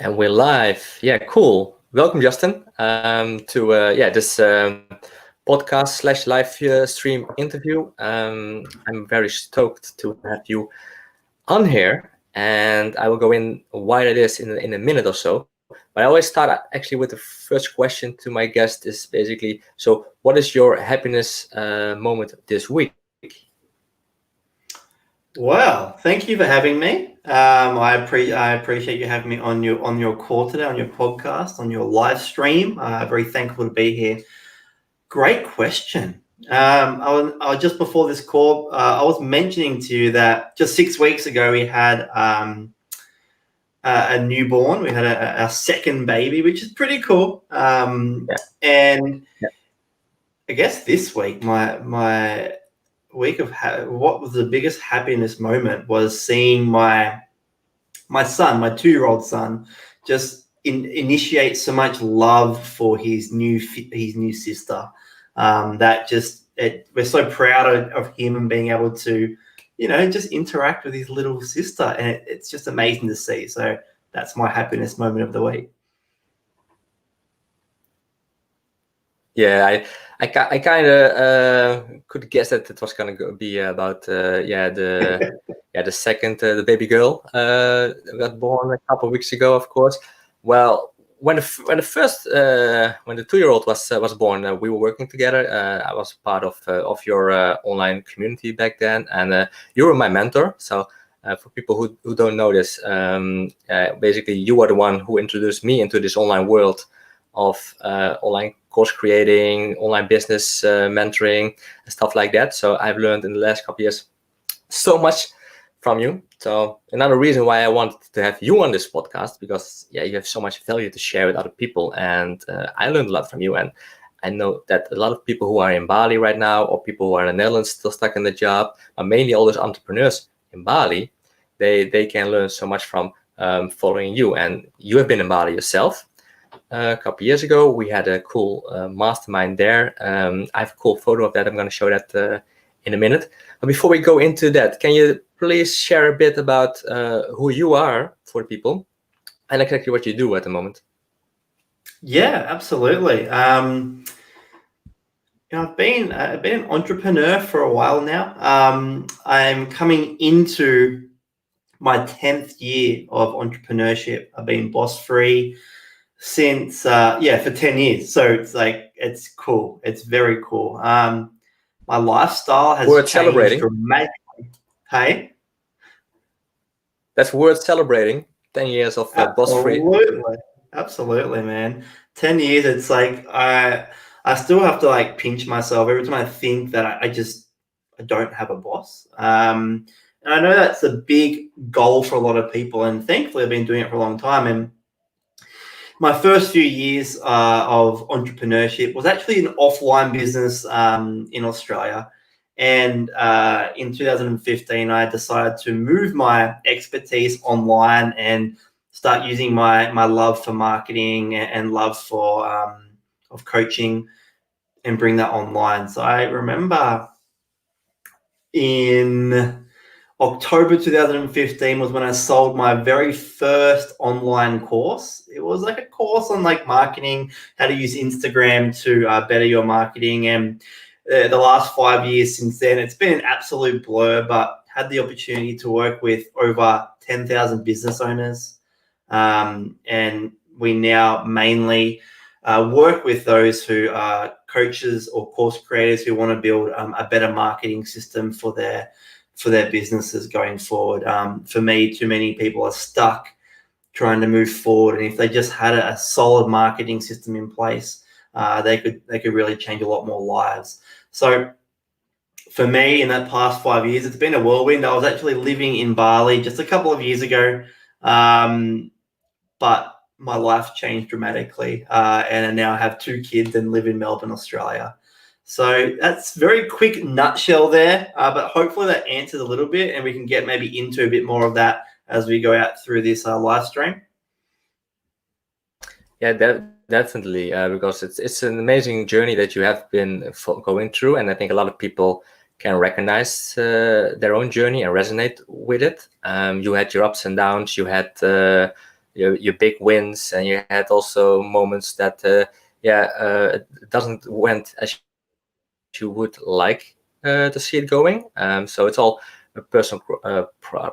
And we're live. Yeah, cool. Welcome, Justin, to this podcast slash live stream interview. I'm very stoked to have you on here, and I will go in why it is in a minute or so. But I always start actually with the first question to my guest is basically, so what is your happiness moment this week? Well, thank you for having me. I appreciate you having me on your call today, on your podcast, on your live stream. Very thankful to be here. Great question. I was just before this call. I was mentioning to you that just 6 weeks ago we had a newborn. We had our second baby, which is pretty cool. And I guess this week my week of what was the biggest happiness moment was seeing my son, my 2-year-old son, just initiate so much love for his new sister. We're so proud of him and being able to, just interact with his little sister, and it's just amazing to see. So that's my happiness moment of the week. Yeah, I kind of could guess that it was going to be about the second the baby girl got born a couple of weeks ago, of course. Well, when the 2-year-old was born, we were working together. I was part of your online community back then, and you were my mentor. So for people who don't know this, basically you are the one who introduced me into this online world of online course creating, online business mentoring, and stuff like that. So I've learned in the last couple of years so much from you. So another reason why I wanted to have you on this podcast, because you have so much value to share with other people, and I learned a lot from you. And I know that a lot of people who are in Bali right now, or people who are in the Netherlands still stuck in the job, but mainly all those entrepreneurs in Bali, they can learn so much from following you. And you have been in Bali yourself. A couple years ago, we had a cool mastermind there. I have a cool photo of that. I'm going to show that in a minute. But before we go into that, can you please share a bit about who you are for people and exactly what you do at the moment? Yeah, absolutely. I've been an entrepreneur for a while now. I'm coming into my 10th year of entrepreneurship. I've been boss free since for 10 years. So it's cool. It's very cool. My lifestyle has changed dramatically. Hey, that's worth celebrating. 10 years of boss free. Absolutely, man. 10 years. It's like I still have to pinch myself every time I think that I don't have a boss. And I know that's a big goal for a lot of people, and thankfully I've been doing it for a long time. And my first few years of entrepreneurship was actually an offline business in Australia. And in 2015, I decided to move my expertise online and start using my love for marketing and love for of coaching and bring that online. So I remember in October 2015 was when I sold my very first online course. It was like a course on marketing, how to use Instagram to better your marketing. And the last 5 years since then, it's been an absolute blur, but had the opportunity to work with over 10,000 business owners. And we now mainly work with those who are coaches or course creators who want to build a better marketing system for their businesses going forward. For me, too many people are stuck trying to move forward, and if they just had a solid marketing system in place, they could really change a lot more lives. So for me, in that past 5 years, it's been a whirlwind. I was actually living in Bali just a couple of years ago, but my life changed dramatically, and I now have 2 kids and live in Melbourne, Australia. So that's very quick nutshell there, but hopefully that answers a little bit, and we can get maybe into a bit more of that as we go out through this live stream. Yeah, definitely, because it's an amazing journey that you have been going through, and I think a lot of people can recognize their own journey and resonate with it. You had your ups and downs. You had your big wins, and you had also moments that it doesn't went as you would like to see it going. So it's all a personal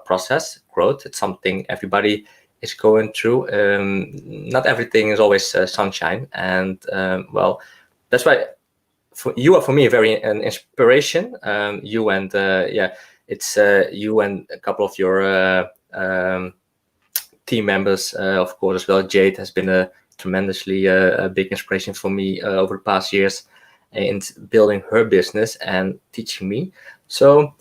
process, growth. It's something everybody is going through. Not everything is always sunshine, and well, that's why you are for me an inspiration. You and it's you and a couple of your team members, of course, as well. Jade has been a tremendously a big inspiration for me over the past years in building her business and teaching me. So,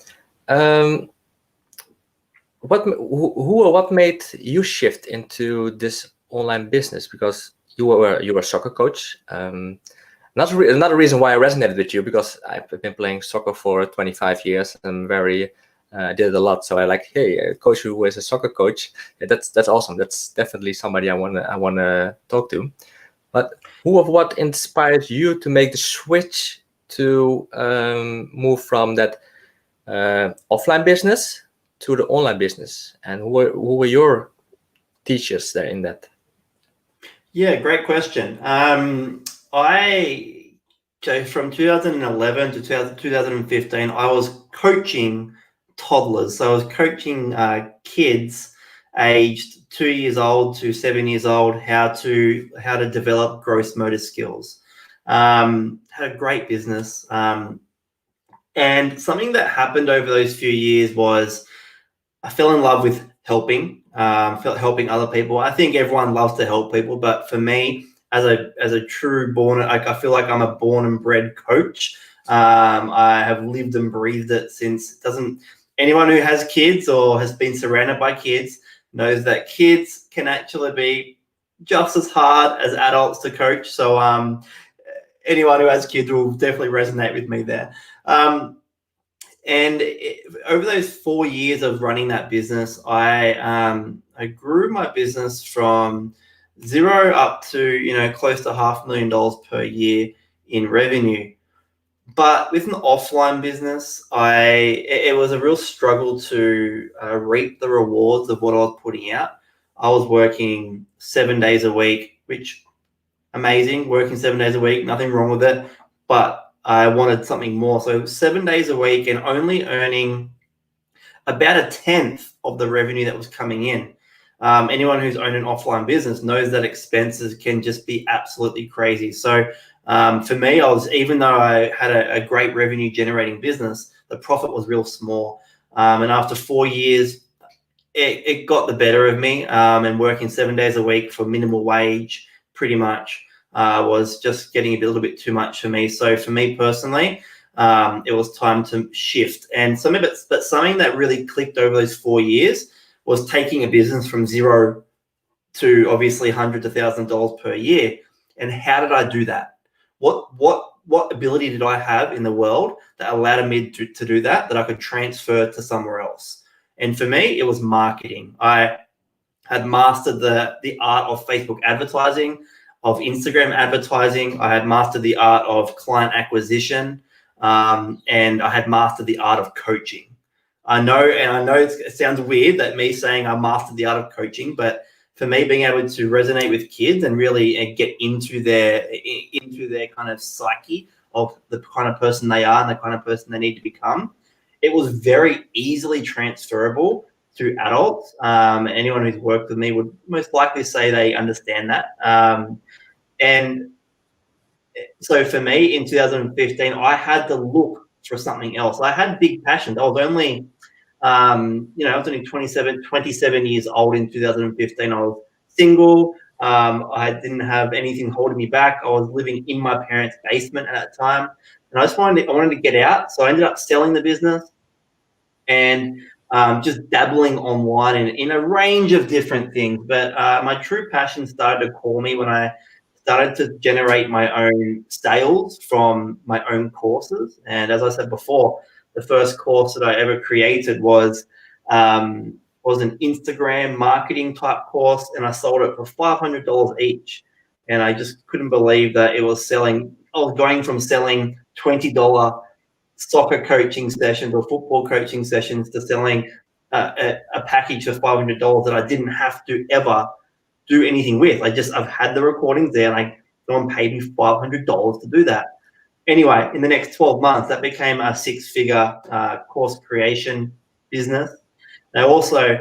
what made you shift into this online business? Because you were a soccer coach. Another reason why I resonated with you, because I've been playing soccer for 25 years. I'm very did it a lot, so I like, hey, a coach who is a soccer coach. Yeah, that's awesome. That's definitely somebody I wanna talk to. But what inspired you to make the switch to move from that offline business to the online business, and who were your teachers there in that? Yeah, great question. So from 2011 to 2015, I was coaching toddlers. So I was coaching kids aged 2 years old to 7 years old how to develop gross motor skills. Had a great business. And something that happened over those few years was I fell in love with helping other people. I think everyone loves to help people, but for me, as a true I feel like I'm a born and bred coach. I have lived and breathed it since. Anyone who has kids or has been surrounded by kids knows that kids can actually be just as hard as adults to coach. So anyone who has kids will definitely resonate with me there. Over those 4 years of running that business, I grew my business from zero up to close to $500,000 per year in revenue. But with an offline business, it was a real struggle to reap the rewards of what I was putting out. I was working 7 days a week, which amazing, working 7 days a week, nothing wrong with it. But I wanted something more. So 7 days a week and only earning about a tenth of the revenue that was coming in. Anyone who's owned an offline business knows that expenses can just be absolutely crazy. So for me, even though I had a great revenue generating business, the profit was real small. And after 4 years, it got the better of me, and working 7 days a week for minimal wage pretty much was just getting a little bit too much for me. So for me personally, it was time to shift. And something that really clicked over those 4 years was taking a business from zero to obviously hundreds of thousands of dollars per year. And how did I do that? What ability did I have in the world that allowed me to do that I could transfer to somewhere else? And for me, it was marketing. I had mastered the art of Facebook advertising, of Instagram advertising. I had mastered the art of client acquisition, and I had mastered the art of coaching. I know it sounds weird that me saying I mastered the art of coaching, but for me, being able to resonate with kids and really get into their kind of psyche of the kind of person they are and the kind of person they need to become, it was very easily transferable to adults. Anyone who's worked with me would most likely say they understand that. And so for me in 2015, I had to look for something else. I had big passions. I was only, I was only 27 years old in 2015. I was single. I didn't have anything holding me back. I was living in my parents' basement at that time. And I wanted to get out. So I ended up selling the business and just dabbling online in a range of different things. But my true passion started to call me when I started to generate my own sales from my own courses. And as I said before, the first course that I ever created was an Instagram marketing type course, and I sold it for $500 each. And I just couldn't believe that it was selling. I was going from selling $20 soccer coaching sessions or football coaching sessions to selling a package for $500 that I didn't have to ever do anything with. I've had the recordings there, and someone paid me $500 to do that. Anyway, in the next 12 months, that became a six-figure course creation business. I also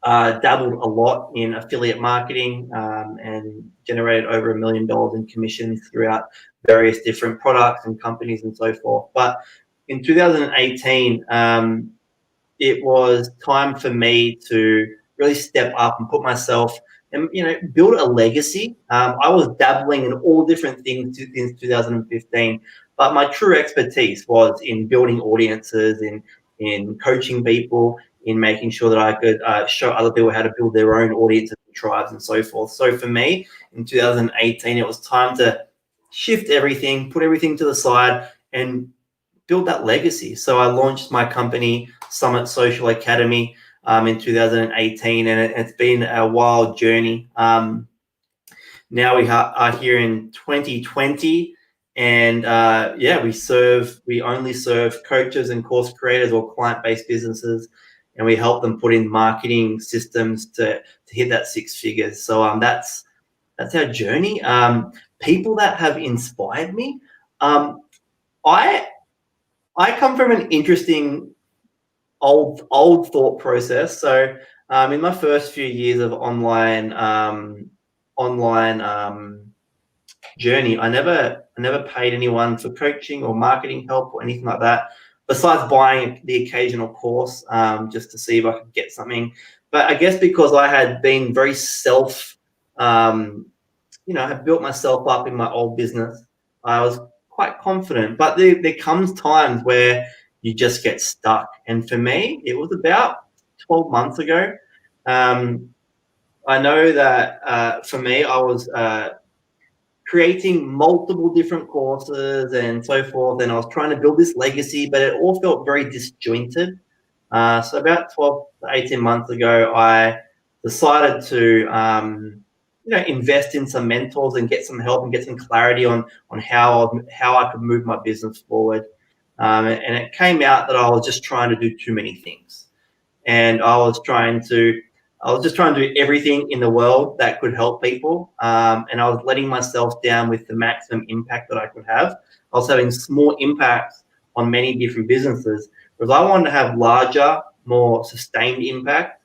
dabbled a lot in affiliate marketing and generated over $1 million in commissions throughout various different products and companies and so forth. But in 2018, it was time for me to really step up and put myself and build a legacy. I was dabbling in all different things since 2015, but my true expertise was in building audiences, in coaching people, in making sure that I could show other people how to build their own audiences and tribes and so forth. So for me, in 2018, it was time to shift everything, put everything to the side, and build that legacy. So I launched my company, Summit Social Academy, in 2018, and it's been a wild journey. Now we are here in 2020, and we only serve coaches and course creators or client-based businesses, and we help them put in marketing systems to hit that six figures. So that's our journey. People that have inspired me, I come from an interesting old thought process. So in my first few years of online journey, I never paid anyone for coaching or marketing help or anything like that, besides buying the occasional course just to see if I could get something. But I guess because I had been very I had built myself up in my old business, I was quite confident. But there comes times where you just get stuck. And for me, it was about 12 months ago. I know that for me, I was creating multiple different courses and so forth, and I was trying to build this legacy, but it all felt very disjointed. So about 12 to 18 months ago, I decided to invest in some mentors and get some help and get some clarity on how I could move my business forward. And it came out that I was just trying to do too many things, and I was just trying to do everything in the world that could help people, and I was letting myself down with the maximum impact that I could have. I was having small impacts on many different businesses because I wanted to have larger, more sustained impact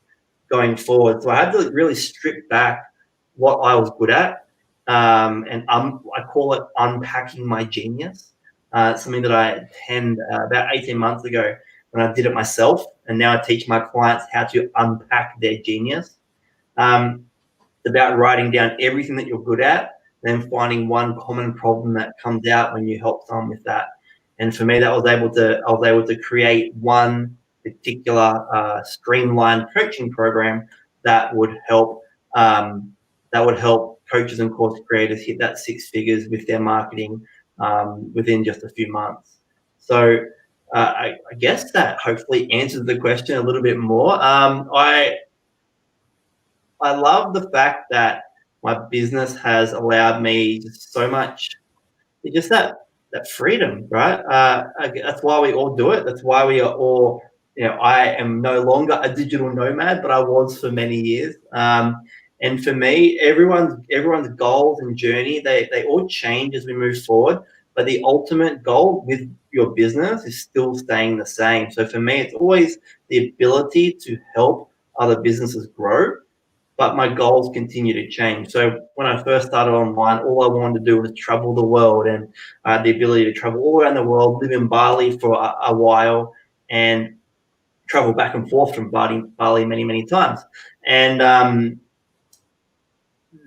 going forward. So I had to really strip back what I was good at, and I call it unpacking my genius. Something that I attend about 18 months ago when I did it myself, and now I teach my clients how to unpack their genius. It's about writing down everything that you're good at, then finding one common problem that comes out when you help someone with that. And for me, I was able to create one particular streamlined coaching program that would help coaches and course creators hit that six figures with their marketing within just a few months. So I guess that hopefully answers the question a little bit more. I love the fact that my business has allowed me so much, just that freedom, right? That's why we all do it. That's why we are all, I am no longer a digital nomad, but I was for many years. And for me, everyone's goals and journey, they all change as we move forward. But the ultimate goal with your business is still staying the same. So for me, it's always the ability to help other businesses grow, but my goals continue to change. So when I first started online, all I wanted to do was travel the world, and I had the ability to travel all around the world, live in Bali for a while, and travel back and forth from Bali many, many times. And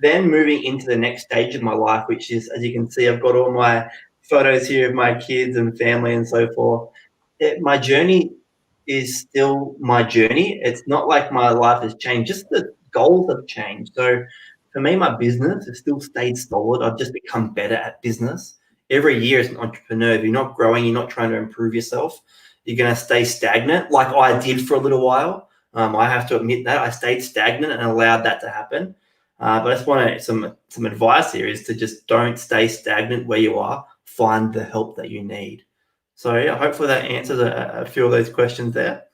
then moving into the next stage of my life, which is, as you can see, I've got all my photos here of my kids and family and so forth. My journey is still my journey. It's not like my life has changed, just the goals have changed. So for me, my business has still stayed solid. I've just become better at business. Every year as an entrepreneur, if you're not growing, you're not trying to improve yourself, you're going to stay stagnant like I did for a little while. I have to admit that I stayed stagnant and allowed that to happen. But I just want some advice here is to just don't stay stagnant where you are. Find the help that you need. So yeah, hopefully that answers a few of those questions there.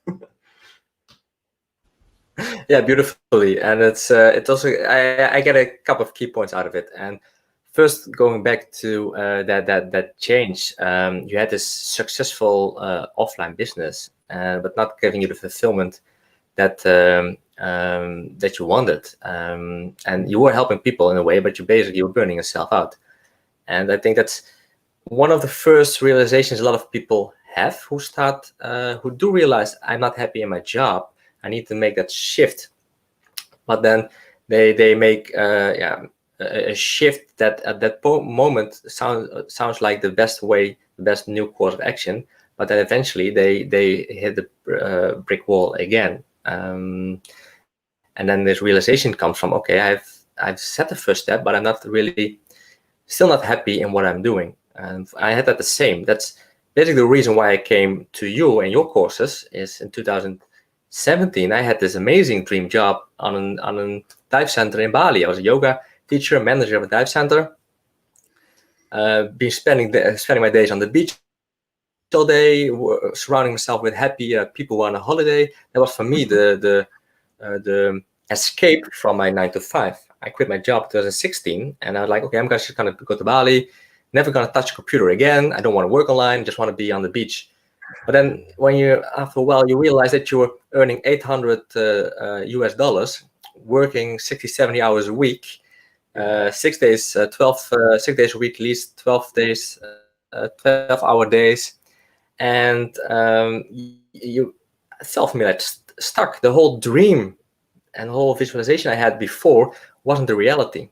Yeah, beautifully, and it's also I get a couple of key points out of it. And first, going back to that change, you had this successful offline business, but not giving you the fulfillment that that you wanted, and you were helping people in a way, but you were burning yourself out. And I think that's one of the first realizations a lot of people have who do realize I'm not happy in my job. I need to make that shift, but then they make a shift that at that moment sounds like the best way, the best new course of action, but then eventually they hit the brick wall again, and then this realization comes from, okay, I've set the first step, but I'm not really still not happy in what I'm doing. And I had that the same. That's basically the reason why I came to you and your courses. Is in 2017 I had this amazing dream job on a dive center in Bali. I was a yoga teacher, manager of a dive center. Been spending my days on the beach all day, surrounding myself with happy people on a holiday. That was for me the escape from my 9 to 5. I quit my job in 2016, and I was like, okay, I'm just gonna go to Bali, never gonna touch a computer again. I don't want to work online, just want to be on the beach. But then after a while, you realize that you were earning 800 US dollars, working 60, 70 hours a week, 6 days, 6 days a week, at least 12 days, 12-hour days. And you felt me like stuck. The whole dream and the whole visualization I had before wasn't the reality.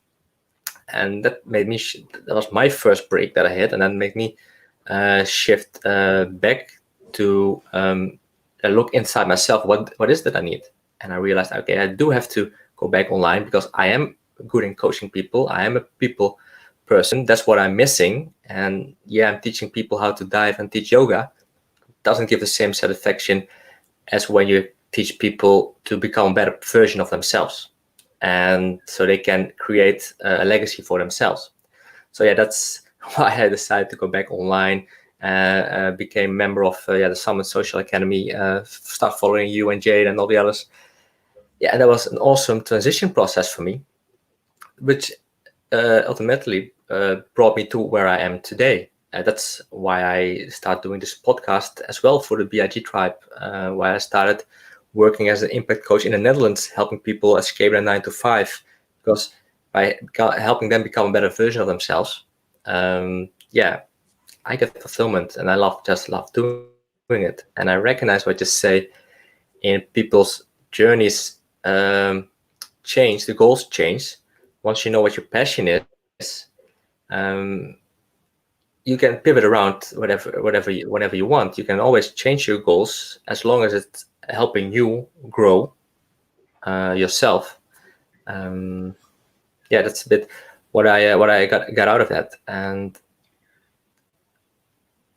And that made me, that was my first break that I hit, and that made me shift back to look inside myself. What is that I need? And I realized, okay, I do have to go back online because I am good in coaching people. I am a people person. That's what I'm missing. And yeah, I'm teaching people how to dive and teach yoga. It doesn't give the same satisfaction as when you teach people to become a better version of themselves, and so they can create a legacy for themselves. So yeah, that's why I decided to go back online. Became a member of the Summit Social Academy. Start following you and Jade and all the others. Yeah, and that was an awesome transition process for me, which ultimately brought me to where I am today. That's why I started doing this podcast as well for the BIG tribe, where I started working as an impact coach in the Netherlands, helping people escape their 9 to 5, because by helping them become a better version of themselves, I get fulfillment, and I just love doing it. And I recognize what you say in people's journeys change, the goals change. Once you know what your passion is, you can pivot around whenever you want. You can always change your goals as long as it's helping you grow yourself. That's a bit what I got out of that. And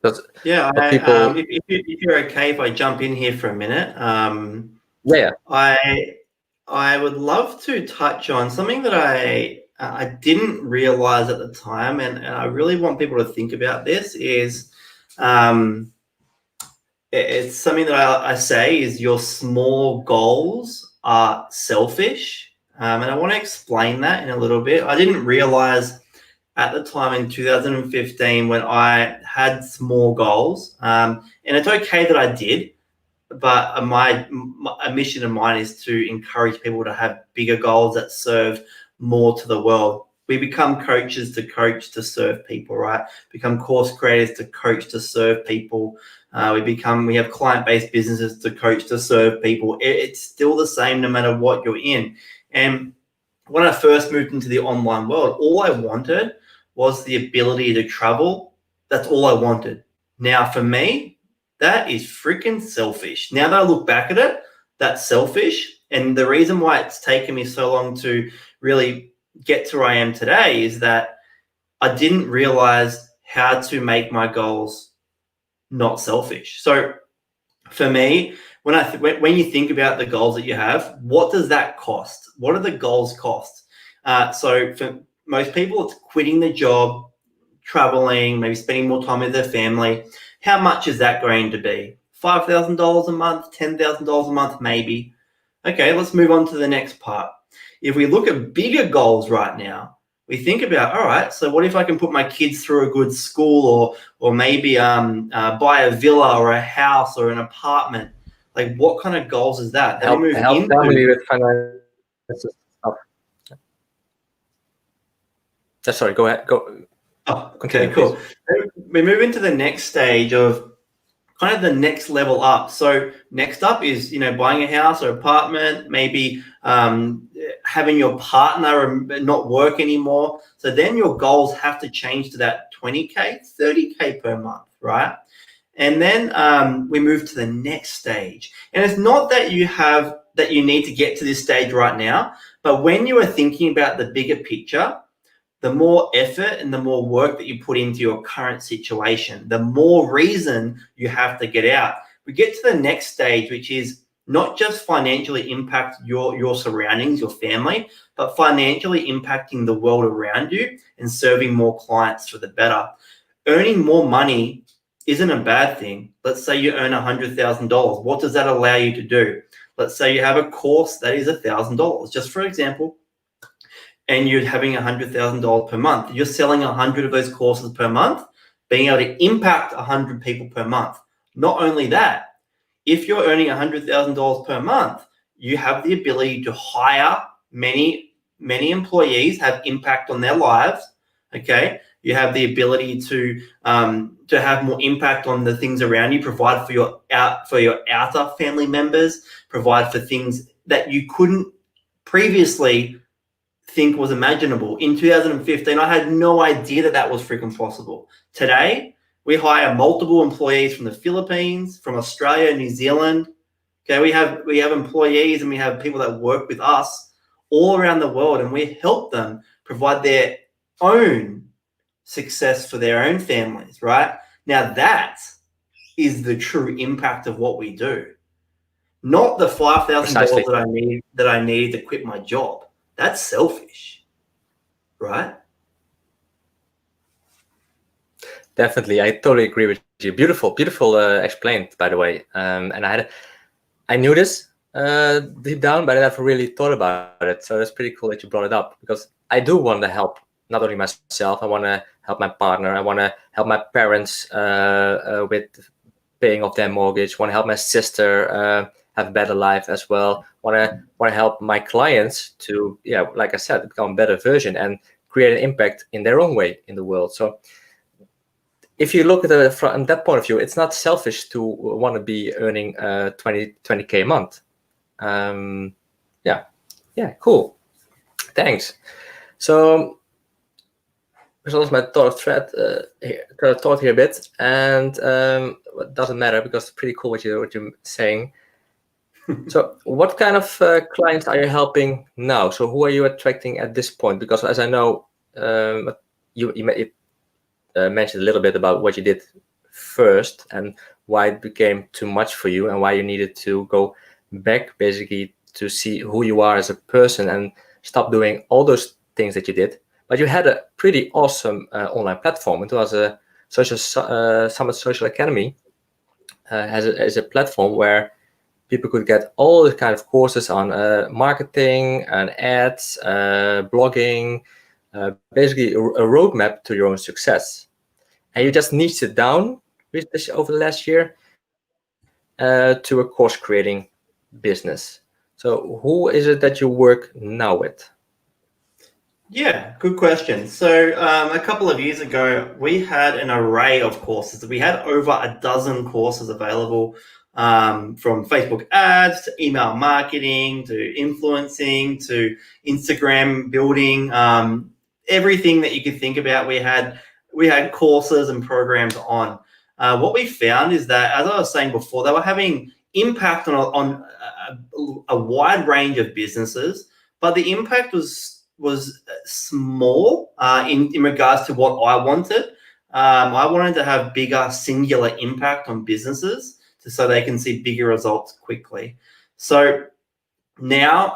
people, if you're okay, if I jump in here for a minute, I would love to touch on something that I didn't realize at the time, and I really want people to think about this. Is it's something that I say is your small goals are selfish, and I want to explain that in a little bit. I didn't realize at the time in 2015 when I had small goals, and it's okay that I did, but a mission of mine is to encourage people to have bigger goals that serve more to the world. We become coaches to coach to serve people, right? Become course creators to coach to serve people. We have client-based businesses to coach to serve people. It's still the same no matter what you're in. And when I first moved into the online world, all I wanted was the ability to travel. That's all I wanted. Now, for me, that is freaking selfish. Now that I look back at it, that's selfish. And the reason why it's taken me so long to really get to where I am today is that I didn't realize how to make my goals not selfish. So for me, when you think about the goals that you have, what does that cost? What do the goals cost? So for most people, it's quitting the job, traveling, maybe spending more time with their family. How much is that going to be? $5,000 a month, $10,000 a month, maybe. Okay, let's move on to the next part. If we look at bigger goals right now, we think about, all right, so what if I can put my kids through a good school, or maybe buy a villa or a house or an apartment? Like, what kind of goals is that? Then we move help into family with financial stuff. Sorry, go ahead. Oh, Continue, okay, cool. please. We move into the next stage of kind of the next level up. So next up is, buying a house or apartment, maybe having your partner not work anymore. So then your goals have to change to that 20K, 30K per month, right? And then we move to the next stage. And it's not that you need to get to this stage right now, but when you are thinking about the bigger picture, the more effort and the more work that you put into your current situation, the more reason you have to get out. We get to the next stage, which is not just financially impact your surroundings, your family, but financially impacting the world around you and serving more clients for the better. Earning more money isn't a bad thing. Let's say you earn $100,000. What does that allow you to do? Let's say you have a course that is $1,000, just for example, and you're having $100,000 per month. You're selling 100 of those courses per month, being able to impact 100 people per month. Not only that, if you're earning $100,000 per month, you have the ability to hire many employees, have impact on their lives. Okay, you have the ability to have more impact on the things around you, provide for your outer family members, provide for things that you couldn't previously think was imaginable. In 2015, I had no idea that was freaking possible. Today, we hire multiple employees from the Philippines, from Australia, New Zealand. Okay, we have employees and we have people that work with us all around the world, and we help them provide their own success for their own families, right? Now that is the true impact of what we do. Not the $5,000 that I need to quit my job. That's selfish, right? Definitely, I totally agree with you. Beautiful explained, by the way. And I knew this deep down, but I never really thought about it. So that's pretty cool that you brought it up, because I do want to help not only myself. I want to help my partner. I want to help my parents with paying off their mortgage. Want to help my sister have a better life as well. Want to help my clients to, like I said, become a better version and create an impact in their own way in the world. So if you look at it from that point of view, it's not selfish to want to be earning 20K a month. Yeah, cool. Thanks. So I lost my thought here a bit, and it doesn't matter because it's pretty cool what you're saying. So what kind of clients are you helping now? So who are you attracting at this point? Because as I know, you mentioned a little bit about what you did first and why it became too much for you and why you needed to go back basically to see who you are as a person and stop doing all those things that you did. But you had a pretty awesome online platform. It was a Summit Social Academy as a platform where people could get all the kind of courses on marketing and ads, blogging, basically a roadmap to your own success. And you just niched it down with this over the last year to a course creating business. So who is it that you work now with? Yeah, good question. So a couple of years ago, we had an array of courses. We had over a dozen courses available, from Facebook ads to email marketing to influencing to Instagram building, everything that you could think about. We had courses and programs on. What we found is that, as I was saying before, they were having impact on a wide range of businesses, but the impact was small in regards to what I wanted. I wanted to have bigger singular impact on businesses so they can see bigger results quickly. So now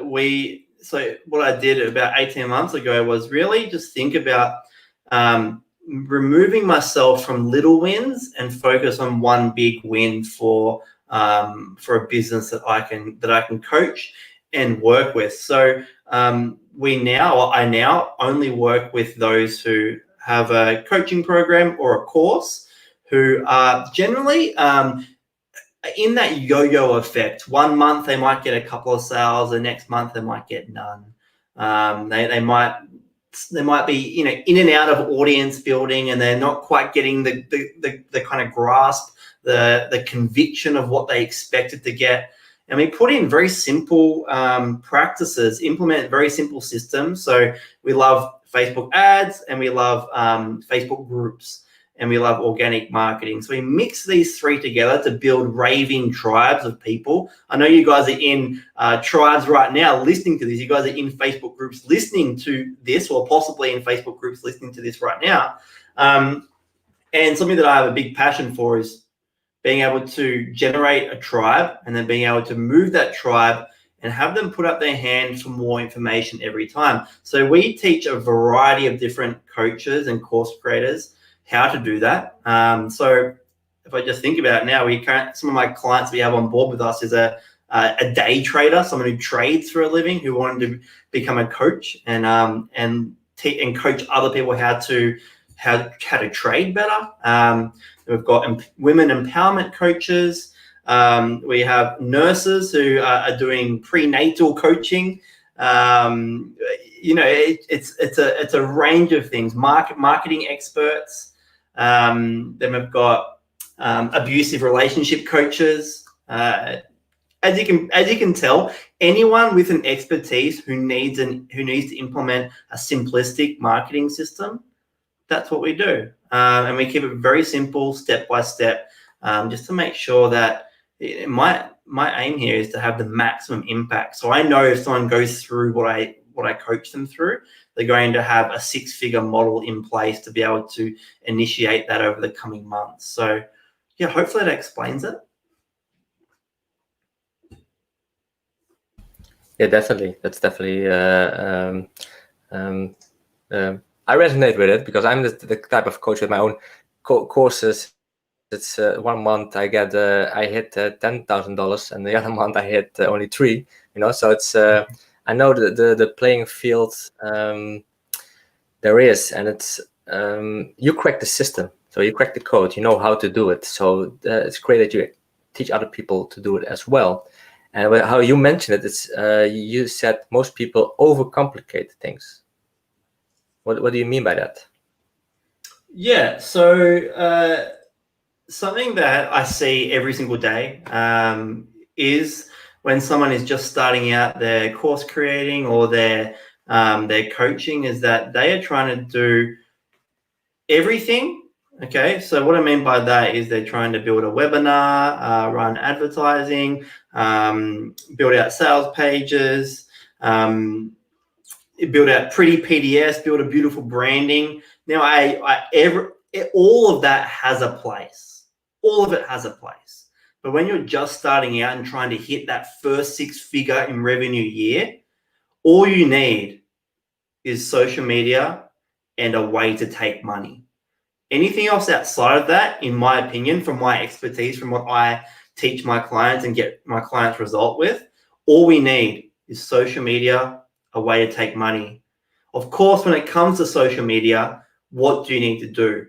what I did about 18 months ago was really just think about removing myself from little wins and focus on one big win for for a business that I can coach and work with. So I now only work with those who have a coaching program or a course, who are generally in that yo-yo effect. 1 month they might get a couple of sales, the next month they might get none. They might be in and out of audience building, and they're not quite getting the kind of grasp, the conviction of what they expected to get. And we put in very simple practices, implement very simple systems. So we love Facebook ads, and we love Facebook groups, and we love organic marketing. So we mix these three together to build raving tribes of people. I know you guys are in tribes right now listening to this. You guys are in Facebook groups listening to this, or possibly in Facebook groups listening to this right now. And something that I have a big passion for is being able to generate a tribe, and then being able to move that tribe and have them put up their hand for more information every time. So we teach a variety of different coaches and course creators how to do that. So if I just think about it now, some of my clients we have on board with us is a day trader, someone who trades for a living, who wanted to become a coach and coach other people how to trade better. We've got women empowerment coaches. We have nurses who are doing prenatal coaching. It's a range of things. Marketing experts. Then we've got abusive relationship coaches. As you can tell, anyone with an expertise who needs to implement a simplistic marketing system, that's what we do. And we keep it very simple, step by step, just to make sure that my aim here is to have the maximum impact. So I know if someone goes through what I coach them through, they're going to have a 6-figure model in place to be able to initiate that over the coming months. So yeah, hopefully that explains it. Yeah, definitely. That's definitely. I resonate with it, because I'm the type of coach with my own courses. It's 1 month I hit $10,000, and the other month I hit only 3. So it's I know the playing field there is, and it's you crack the system, so you crack the code, you know how to do it. So it's great that you teach other people to do it as well. And how you mentioned it, it's you said most people overcomplicate things. What do you mean by that? Yeah, so something that I see every single day is when someone is just starting out their course creating or their coaching, is that they are trying to do everything. Okay, so what I mean by that is they're trying to build a webinar, run advertising, build out sales pages, build out pretty PDFs, build a beautiful branding. Now, all of that has a place. All of it has a place. But when you're just starting out and trying to hit that first 6-figure in revenue year, all you need is social media and a way to take money. Anything else outside of that, in my opinion, from my expertise, from what I teach my clients and get my clients result with, all we need is social media, a way to take money. Of course, when it comes to social media, what do you need to do?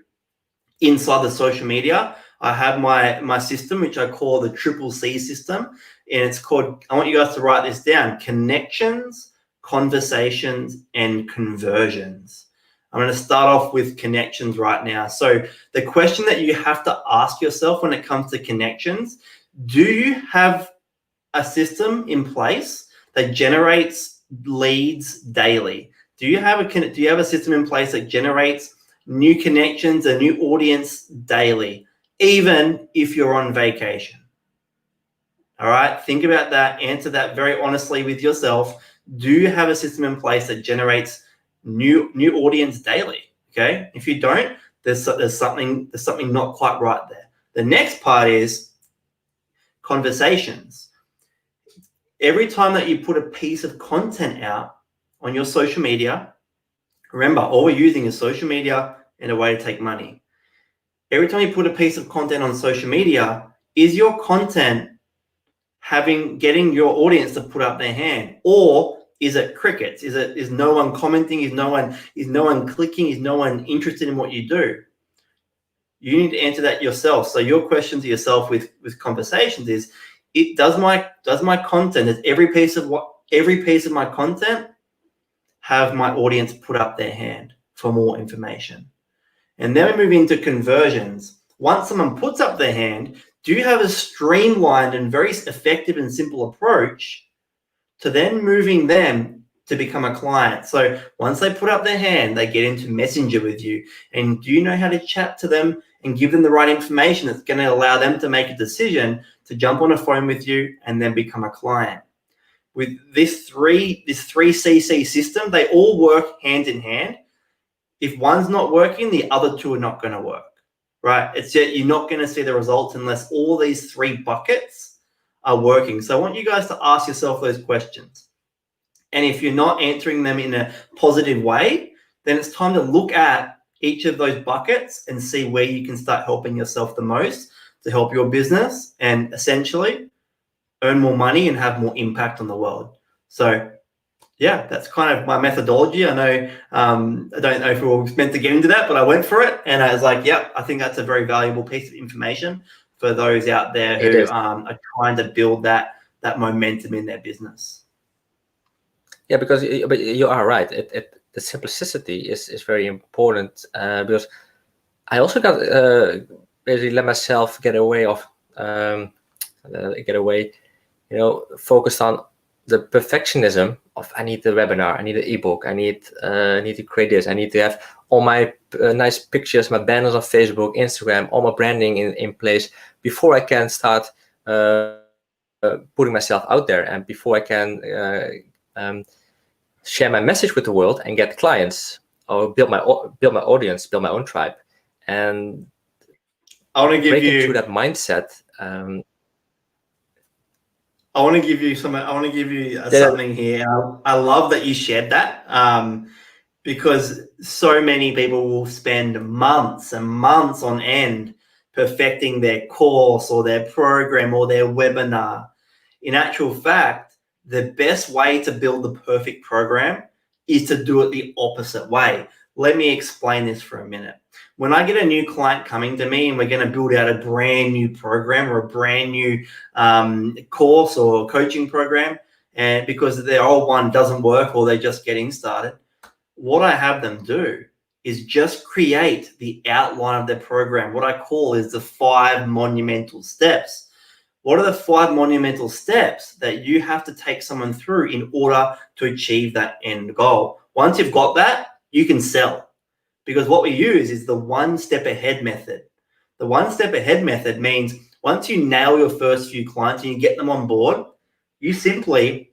Inside the social media, I have my system, which I call the CCC system, and it's called, I want you guys to write this down: connections, conversations, and conversions. I'm going to start off with connections right now. So the question that you have to ask yourself when it comes to connections, do you have a system in place that generates leads daily? Do you have a system in place that generates new connections, a new audience daily, even if you're on vacation? All right, think about that. Answer that very honestly with yourself. Do you have a system in place that generates new audience daily? Okay, if you don't, there's something not quite right there. The next part is conversations. Every time that you put a piece of content out on your social media, remember, all we're using is social media and a way to take money. Every time you put a piece of content on social media, is your content getting your audience to put up their hand? Or is it crickets? Is no one commenting? Is no one clicking? Is no one interested in what you do? You need to answer that yourself. So your question to yourself with conversations is, does my content, does every piece of my content have my audience put up their hand for more information? And then we move into conversions. Once someone puts up their hand, do you have a streamlined and very effective and simple approach to then moving them to become a client? So once they put up their hand, they get into Messenger with you. And do you know how to chat to them and give them the right information that's going to allow them to make a decision to jump on a phone with you and then become a client? With this 3CC system, they all work hand in hand. If one's not working, the other two are not going to work, right? It's yet you're not going to see the results unless all these 3 buckets are working. So I want you guys to ask yourself those questions. And if you're not answering them in a positive way, then it's time to look at each of those buckets and see where you can start helping yourself the most to help your business and essentially earn more money and have more impact on the world. So yeah, that's kind of my methodology. I know, I don't know if we were meant to get into that, but I went for it. And I was like, yep, I think that's a very valuable piece of information for those out there who are trying to build that momentum in their business. Yeah, because you are right. The simplicity is very important, because I also got basically let myself get away, focused on the perfectionism of I need the webinar, I need the ebook, I need to create this, I need to have all my nice pictures, my banners on Facebook, Instagram, all my branding in place before I can start putting myself out there, and before I can share my message with the world and get clients, or build my audience, build my own tribe. And I want to give you through that mindset. I want to give you something here. I love that you shared that, because so many people will spend months and months on end perfecting their course or their program or their webinar. In actual fact, the best way to build the perfect program is to do it the opposite way. Let me explain this for a minute. When I get a new client coming to me and we're going to build out a brand new program or a brand new course or coaching program, and because their old one doesn't work or they're just getting started, what I have them do is just create the outline of their program. What I call is the 5 monumental steps. What are the 5 monumental steps that you have to take someone through in order to achieve that end goal? Once you've got that, you can sell. Because what we use is the 1 step ahead method. The 1 step ahead method means once you nail your first few clients and you get them on board, you simply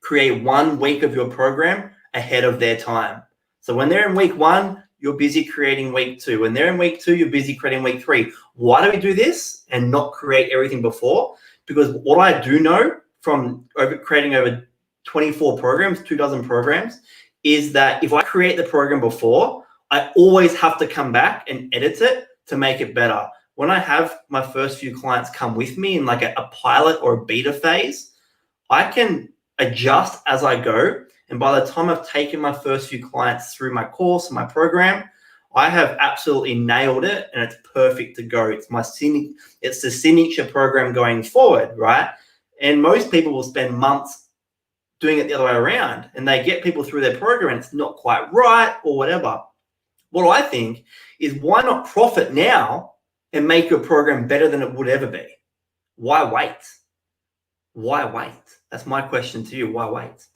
create 1 week of your program ahead of their time. So when they're in week 1, you're busy creating week 2. When they're in week 2, you're busy creating week 3. Why do we do this and not create everything before? Because what I do know from creating over 24 programs, 24 programs, is that if I create the program before, I always have to come back and edit it to make it better. When I have my first few clients come with me in like a pilot or a beta phase, I can adjust as I go. And by the time I've taken my first few clients through my course, my program, I have absolutely nailed it and it's perfect to go. It's the signature program going forward, right? And most people will spend months doing it the other way around, and they get people through their program and it's not quite right or whatever. What I think is, why not profit now and make your program better than it would ever be? Why wait? Why wait? That's my question to you. Why wait?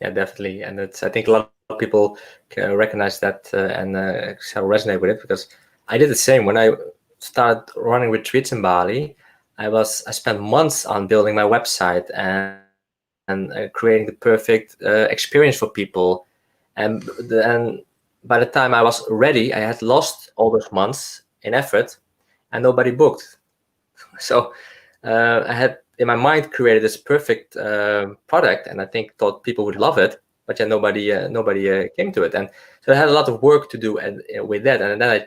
Yeah, definitely. And I think a lot of people can recognize that and resonate with it, because I did the same. When I started running retreats in Bali, I spent months on building my website and creating the perfect experience for people. And then by the time I was ready, I had lost all those months in effort and nobody booked. So I had in my mind created this perfect product, and I thought people would love it, but then nobody came to it. And so I had a lot of work to do with that. And then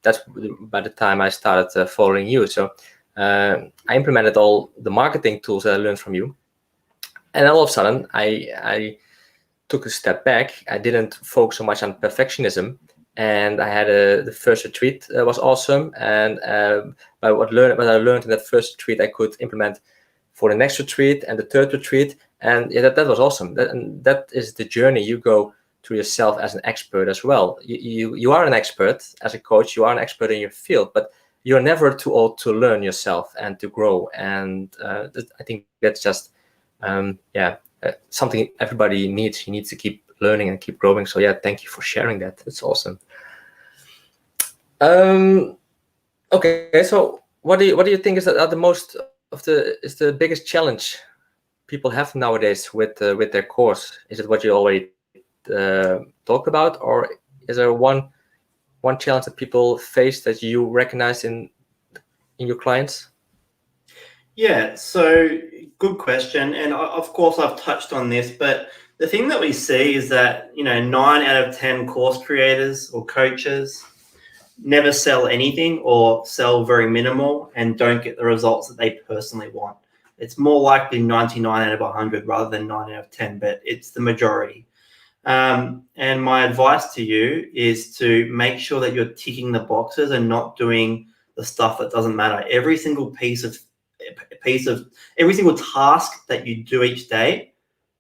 that's by the time I started following you. So I implemented all the marketing tools that I learned from you, and all of a sudden I took a step back. I didn't focus so much on perfectionism, and I had the first retreat was awesome. And by what I learned in that first retreat, I could implement for the next retreat and the third retreat, and yeah, that was awesome. That is the journey you go to yourself as an expert as well. You are an expert as a coach. You are an expert in your field, but you're never too old to learn yourself and to grow. And I think that's just something everybody needs. You need to keep learning and keep growing. So yeah, thank you for sharing that. It's awesome. Okay, so what do you think is the biggest challenge people have nowadays with their course? Is it what you already talked about, or is there one challenge that people face that you recognize in your clients? Yeah, so good question. And of course, I've touched on this, but the thing that we see is that, 9 out of 10 course creators or coaches never sell anything or sell very minimal and don't get the results that they personally want. It's more likely 99 out of 100 rather than 9 out of 10, but it's the majority. And my advice to you is to make sure that you're ticking the boxes and not doing the stuff that doesn't matter. Every single every single task that you do each day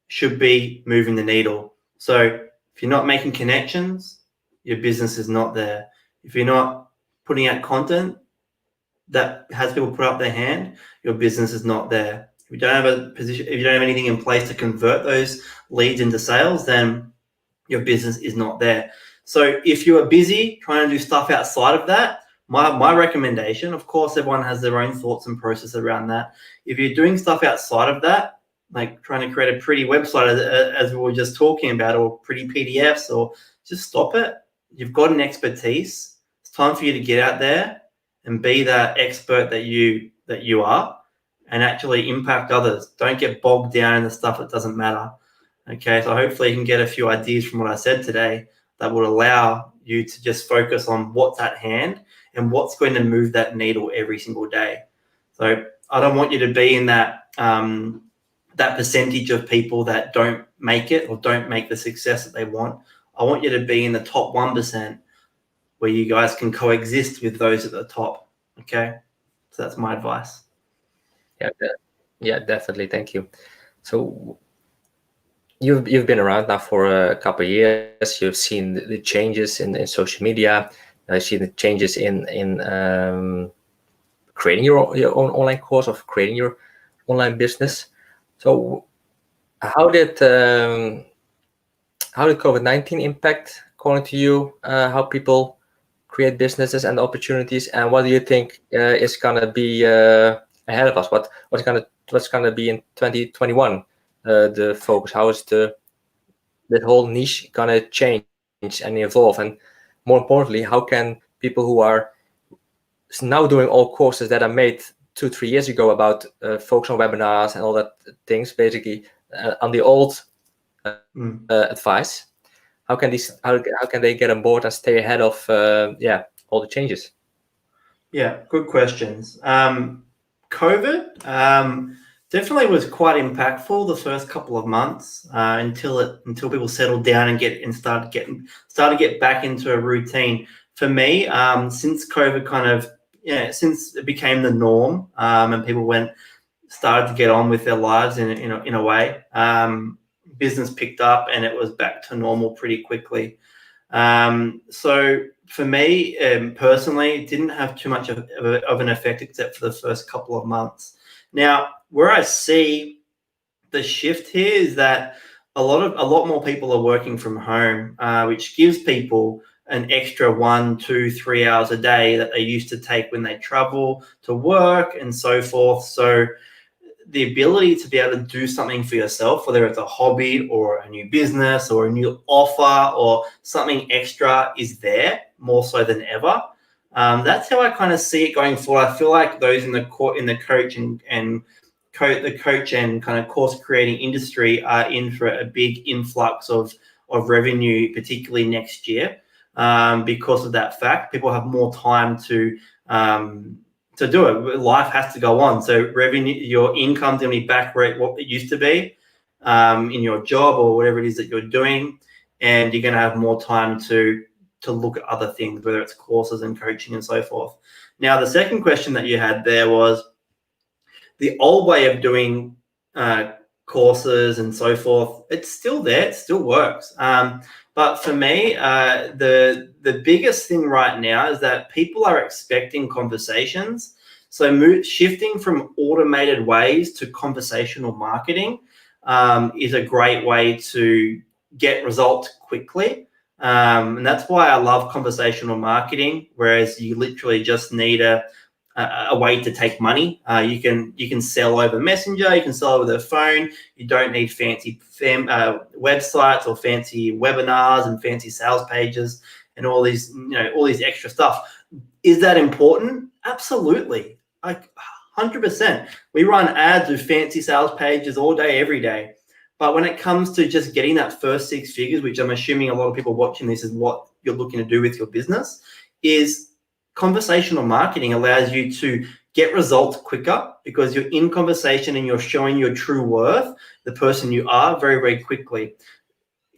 should be moving the needle. So if you're not making connections, your business is not there. If you're not putting out content that has people put up their hand, your business is not there. If you don't have anything in place to convert those leads into sales, then your business is not there. So if you are busy trying to do stuff outside of that, my recommendation, of course, everyone has their own thoughts and process around that. If you're doing stuff outside of that, like trying to create a pretty website, as we were just talking about, or pretty PDFs, or just stop it. You've got an expertise. It's time for you to get out there and be that expert that you are, and actually impact others. Don't get bogged down in the stuff that doesn't matter. Okay, so hopefully you can get a few ideas from what I said today that would allow you to just focus on what's at hand and what's going to move that needle every single day. So I don't want you to be in that that percentage of people that don't make it or don't make the success that they want. I want you to be in the top 1% where you guys can coexist with those at the top. Okay, so that's my advice. Yeah, definitely. Thank you. So you've been around now for a couple of years. You've seen the changes in social media. I've seen the changes in creating your own online course, of creating your online business. So how did COVID-19 impact, according to you, how people create businesses and opportunities, and what do you think is gonna be ahead of us? What's gonna be in 2021? The focus. How is that whole niche gonna change and evolve? And more importantly, how can people who are now doing all courses that are made 2-3 years ago about focus on webinars and all that things, basically on the old advice, how can they get on board and stay ahead of all the changes? Yeah, good questions. COVID definitely was quite impactful the first couple of months until people settled down and started to get back into a routine. For me, since COVID since it became the norm and people started to get on with their lives in a way, business picked up and it was back to normal pretty quickly. So for me personally, it didn't have too much of an effect except for the first couple of months. Now, where I see the shift here is that a lot more people are working from home, which gives people an extra 1, 2, 3 hours a day that they used to take when they travel to work and so forth. So the ability to be able to do something for yourself, whether it's a hobby or a new business or a new offer or something extra, is there more so than ever. That's how I kind of see it going forward. I feel like those in the coach and kind of course creating industry are in for a big influx of revenue, particularly next year, because of that fact. People have more time to to do it. Life has to go on. So revenue, your income's going to be back where what it used to be in your job or whatever it is that you're doing, and you're going to have more time to look at other things, whether it's courses and coaching and so forth. Now, the second question that you had there was the old way of doing courses and so forth. It's still there. It still works. But for me, the biggest thing right now is that people are expecting conversations. So shifting from automated ways to conversational marketing is a great way to get results quickly. And that's why I love conversational marketing, whereas you literally just need a way to take money. You can sell over Messenger, you can sell over the phone. You don't need fancy websites or fancy webinars and fancy sales pages and all these extra stuff. Is that important? Absolutely, like 100%. We run ads with fancy sales pages all day, every day. But when it comes to just getting that first 6 figures, which I'm assuming a lot of people watching this is what you're looking to do with your business, is conversational marketing allows you to get results quicker because you're in conversation and you're showing your true worth, the person you are, very, very quickly,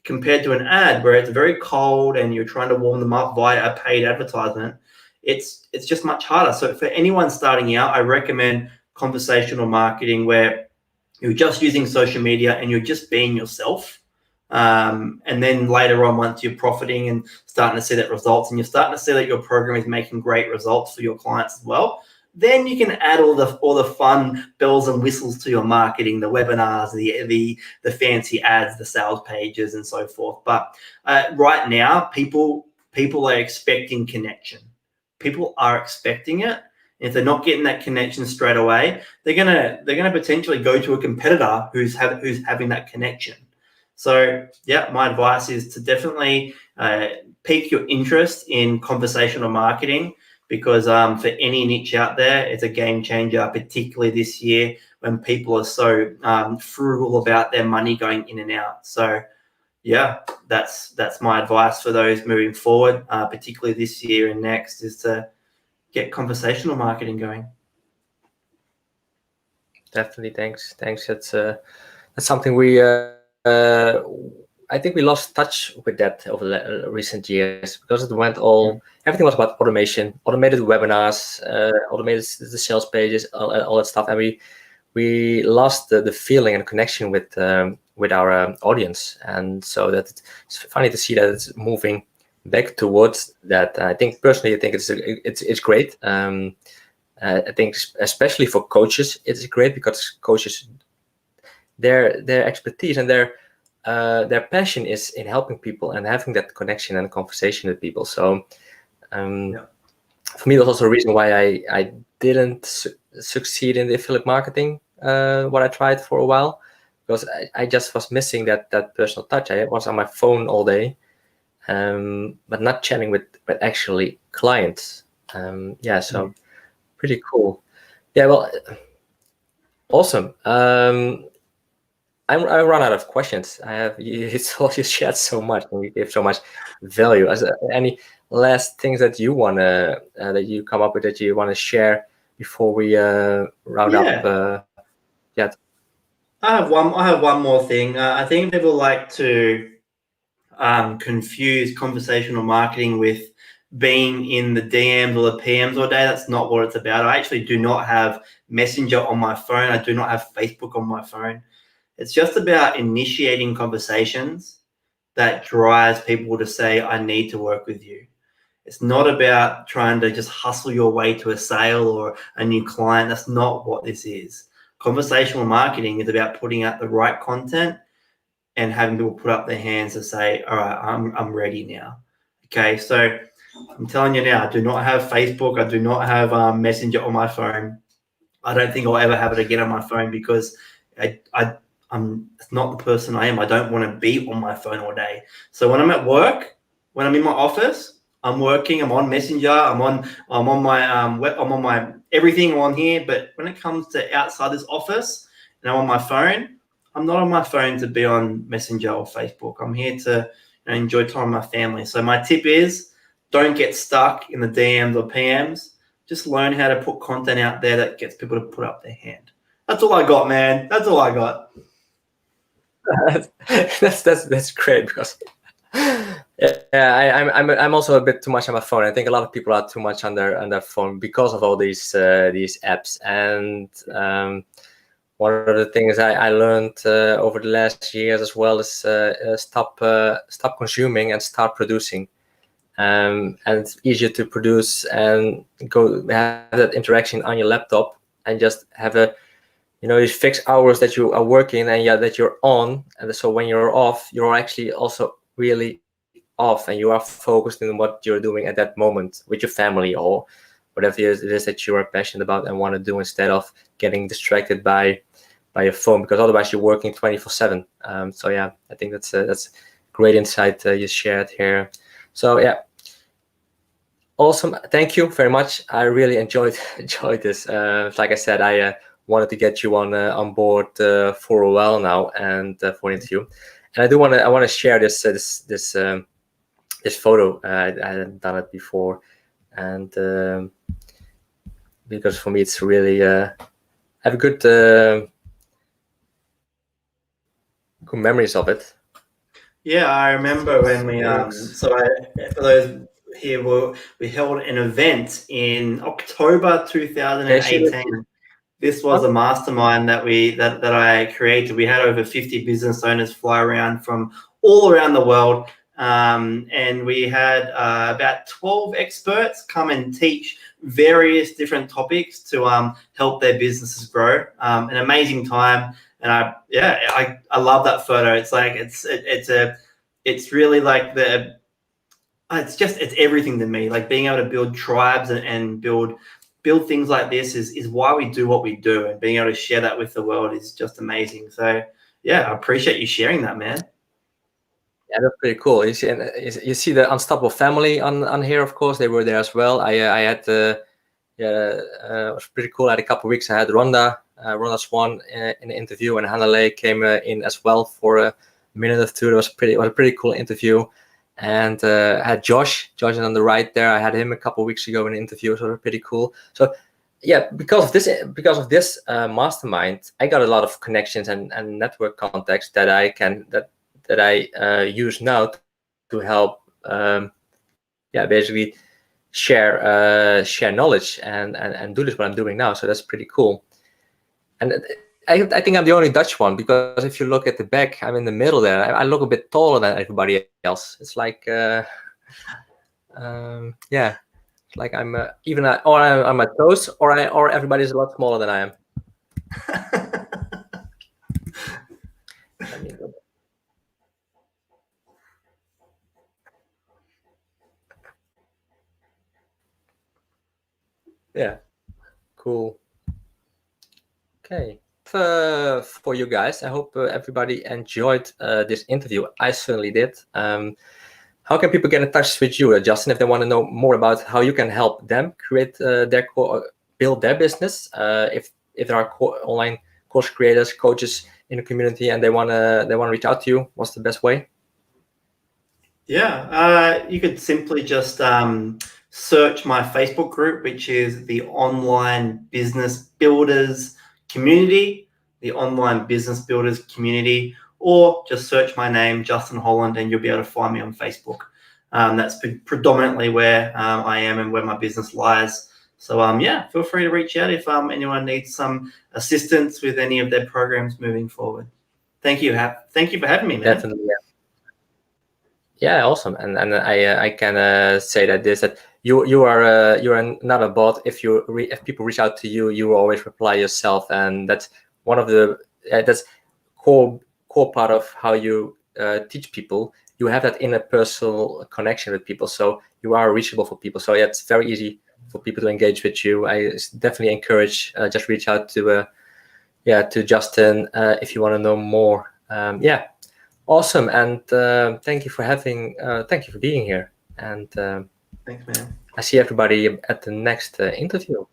compared to an ad where it's very cold and you're trying to warm them up via a paid advertisement. It's just much harder. So for anyone starting out, I recommend conversational marketing where you're just using social media and you're just being yourself. And then later on, once you're profiting and starting to see that results and you're starting to see that your program is making great results for your clients as well, then you can add all the fun bells and whistles to your marketing, the webinars, the fancy ads, the sales pages, and so forth. But right now, people are expecting connection. People are expecting it. If they're not getting that connection straight away, they're gonna potentially go to a competitor who's having that connection. So yeah, my advice is to definitely pique your interest in conversational marketing because for any niche out there, it's a game changer, particularly this year when people are so frugal about their money going in and out. So yeah, that's my advice for those moving forward, particularly this year and next, is to get conversational marketing going. Definitely, thanks. That's something we I think we lost touch with that over the recent years because it went everything was about automation, automated webinars, automated the sales pages, all that stuff, and we lost the feeling and connection with our audience, and so that it's funny to see that it's moving back towards that. I think personally, it's great. I think especially for coaches, it's great because coaches, their expertise and their passion is in helping people and having that connection and conversation with people. So for me, that's also a reason why I didn't succeed in the affiliate marketing. What I tried for a while, because I just was missing that personal touch. I was on my phone all day, but not chatting with actually clients. So pretty cool. Yeah, well, awesome. I run out of questions. You shared so much and you gave so much value. Any last things that you wanna that you come up with that you want to share before we round up? I have one more thing. I think people like to confuse conversational marketing with being in the DMs or the PMs all day. That's not what it's about. I actually do not have Messenger on my phone. I do not have Facebook on my phone. It's just about initiating conversations that drives people to say, I need to work with you. It's not about trying to just hustle your way to a sale or a new client. That's not what this is. Conversational marketing is about putting out the right content and having people put up their hands and say, all right, I'm ready now. Okay, so I'm telling you now, I do not have Facebook. I do not have Messenger on my phone. I don't think I'll ever have it again on my phone because I'm not the person I am. I don't want to be on my phone all day. So when I'm at work, when I'm in my office, I'm working. I'm on Messenger. I'm on my everything on here. But when it comes to outside this office and I'm on my phone, I'm not on my phone to be on Messenger or Facebook. I'm here to enjoy time with my family. So my tip is don't get stuck in the DMs or PMs. just learn how to put content out there that gets people to put up their hand. That's all I got, man. That's all I got. That's great, because I'm also a bit too much on my phone. I think a lot of people are too much on their phone because of all these apps. And one of the things I learned over the last years as well is stop consuming and start producing. And it's easier to produce and go have that interaction on your laptop and just have these fixed hours that you are working and that you're on. And so when you're off, you're actually also really off, and you are focused on what you're doing at that moment with your family or whatever it is that you are passionate about and want to do, instead of getting distracted by your phone, because otherwise you're working 24/7. So yeah, I think that's great insight you shared here. So yeah, awesome. Thank you very much. I really enjoyed this. Like I said, I wanted to get you on board for a while now, and for an interview. And I want to share this photo. I hadn't done it before, and because for me it's really I have good memories of it. Yeah, I remember when we for those here, we held an event in October 2018. This was a mastermind that I created. We had over 50 business owners fly around from all around the world, and we had about 12 experts come and teach various different topics to help their businesses grow. An amazing time, and I love that photo. It's like it's really like it's everything to me. Like being able to build tribes and build things like this is why we do what we do, and being able to share that with the world is just amazing. So yeah, I appreciate you sharing that, man. Yeah, that's pretty cool. You see the Unstoppable family on here, of course. They were there as well. I had it was pretty cool. I had a couple of weeks. I had Rhonda Swan in the interview, and Hannah Lay came in as well for a minute or two. It was a pretty cool interview. And I had Josh is on the right there. I had him a couple of weeks ago in an interview, so it was pretty cool. So yeah, because of this mastermind, I got a lot of connections and network contacts that I use now to help basically share knowledge and do this what I'm doing now. So that's pretty cool. And I think I'm the only Dutch one, because if you look at the back, I'm in the middle there. I look a bit taller than everybody else. It's like it's like I'm I'm on my toes, or everybody's a lot smaller than I am. Yeah, cool. Okay. For you guys, I hope everybody enjoyed this interview. I certainly did. How can people get in touch with you, Justin, if they want to know more about how you can help them create build their business? If there are online course creators, coaches in the community, and they want to reach out to you, what's the best way? Yeah, you could simply just search my Facebook group, which is the Online Business Builders Community, or just search my name, Justin Holland, and you'll be able to find me on Facebook. That's predominantly where I am and where my business lies. So feel free to reach out if anyone needs some assistance with any of their programs moving forward. Thank you for having me, man. Definitely. Yeah, awesome. And I can say that you are not a bot. If people reach out to you, you will always reply yourself, and that's one of the that's core part of how you teach people. You have that interpersonal connection with people, so you are reachable for people. So yeah, it's very easy for people to engage with you. I definitely encourage just reach out to Justin if you want to know more. Awesome, and thank you for being here. And thanks, man. I see everybody at the next interview.